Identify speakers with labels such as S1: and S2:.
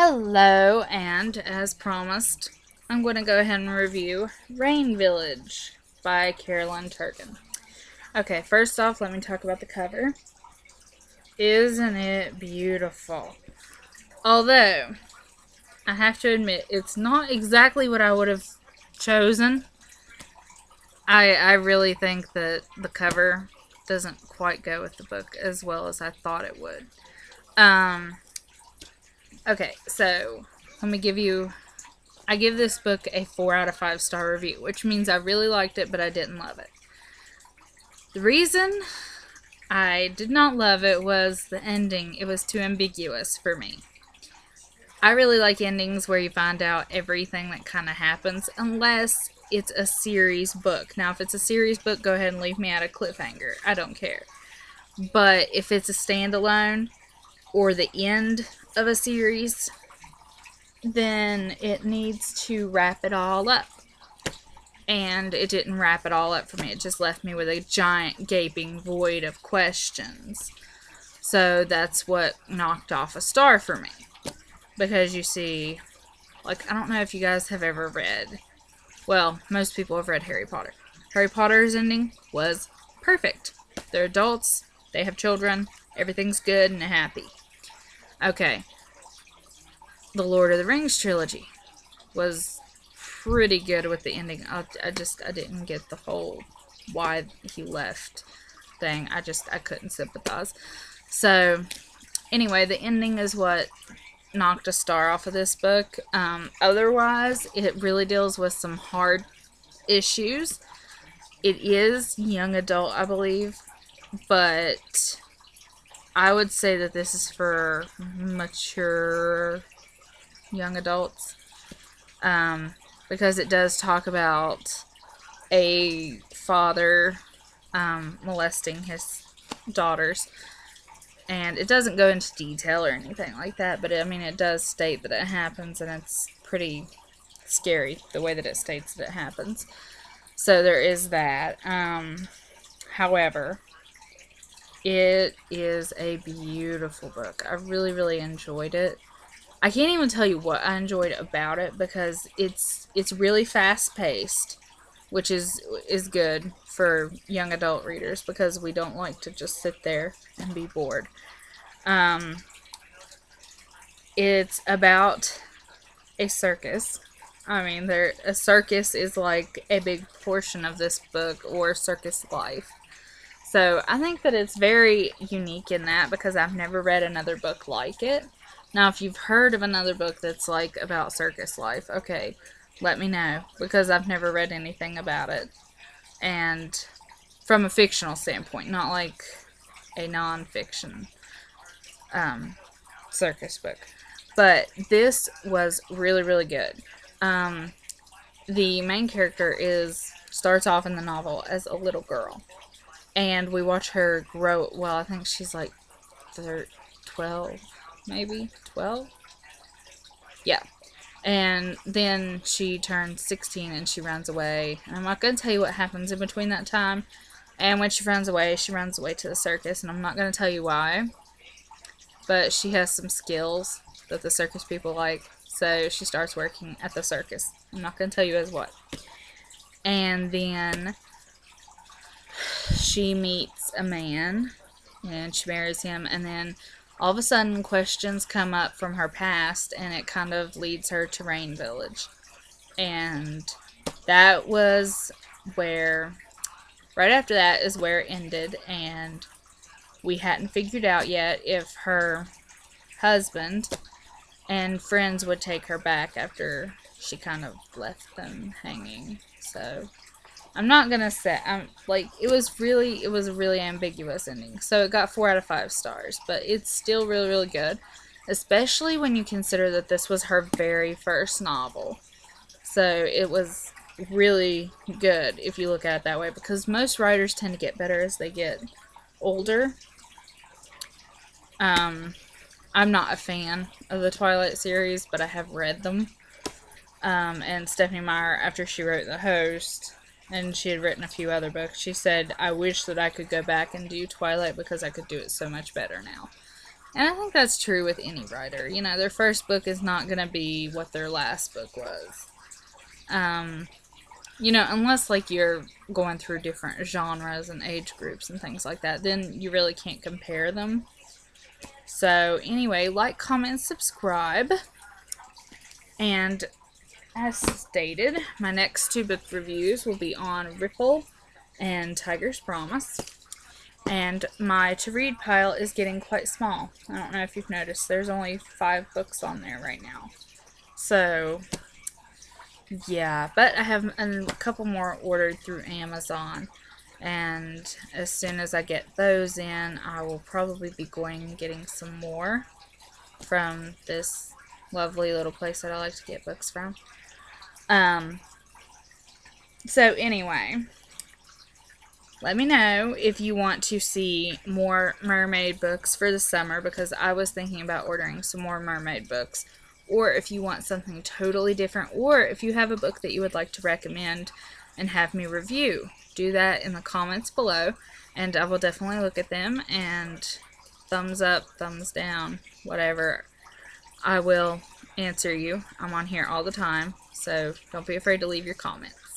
S1: Hello, and as promised, I'm going to go ahead and review Rain Village by Carolyn Turgeon. Okay, first off, let me talk about the cover. Isn't it beautiful? Although, I have to admit, it's not exactly what I would have chosen. I really think that the cover doesn't quite go with the book as well as I thought it would. Okay, so let me I give this book a 4 out of 5 star review, which means I really liked it, but I didn't love it. The reason I did not love it was the ending. It was too ambiguous for me. I really like endings where you find out everything that kind of happens, unless it's a series book. Now, if it's a series book, go ahead and leave me at a cliffhanger. I don't care. But if it's a standalone or the end of a series, then it needs to wrap it all up. And it didn't wrap it all up for me. It just left me with a giant gaping void of questions. So that's what knocked off a star for me. Because you see, like, I don't know if you guys have ever read, well, most people have read Harry Potter. Harry Potter's ending was perfect. They're adults, they have children, everything's good and happy. Okay. The Lord of the Rings trilogy was pretty good with the ending. I didn't get the whole why he left thing. I couldn't sympathize. So, anyway, the ending is what knocked a star off of this book. Otherwise, it really deals with some hard issues. It is young adult, I believe, but I would say that this is for mature young adults. Because it does talk about a father molesting his daughters. And it doesn't go into detail or anything like that, but it does state that it happens, and it's pretty scary the way that it states that it happens. So there is that. However, it is a beautiful book. I really, really enjoyed it. I can't even tell you what I enjoyed about it because it's really fast paced, which is good for young adult readers because we don't like to just sit there and be bored. It's about a circus. A circus is like a big portion of this book, or circus life. So I think that it's very unique in that because I've never read another book like it. Now, if you've heard of another book that's like about circus life, okay, let me know because I've never read anything about it. And from a fictional standpoint, not like a non-fiction circus book. But this was really, really good. The main character starts off in the novel as a little girl. And we watch her grow. Well, I think she's like 12, maybe 12. Yeah. And then she turns 16 and she runs away. And I'm not going to tell you what happens in between that time. And when she runs away to the circus. And I'm not going to tell you why. But she has some skills that the circus people like. So she starts working at the circus. I'm not going to tell you as what. And then she meets a man. And she marries him. And then all of a sudden, questions come up from her past, and it kind of leads her to Rain Village. And that was where, right after that is where it ended, and we hadn't figured out yet if her husband and friends would take her back after she kind of left them hanging. So I'm not gonna say it was a really ambiguous ending. So it got 4 out of 5 stars, but it's still really, really good, especially when you consider that this was her very first novel. So it was really good if you look at it that way, because most writers tend to get better as they get older. I'm not a fan of the Twilight series, but I have read them. And Stephanie Meyer, after she wrote The Host, and she had written a few other books, she said, I wish that I could go back and do Twilight because I could do it so much better now. And I think that's true with any writer. You know, their first book is not going to be what their last book was. You know, unless like you're going through different genres and age groups and things like that, then you really can't compare them. So, anyway, like, comment, subscribe. And as stated, my next 2 book reviews will be on Ripple and Tiger's Promise. And my to read pile is getting quite small. I don't know if you've noticed, there's only 5 books on there right now. So, yeah, but I have a couple more ordered through Amazon. And as soon as I get those in, I will probably be going and getting some more from this lovely little place that I like to get books from. So anyway, let me know if you want to see more mermaid books for the summer, because I was thinking about ordering some more mermaid books. Or if you want something totally different, or if you have a book that you would like to recommend and have me review, do that in the comments below, and I will definitely look at them, and thumbs up, thumbs down, whatever, I will answer you. I'm on here all the time, so don't be afraid to leave your comments.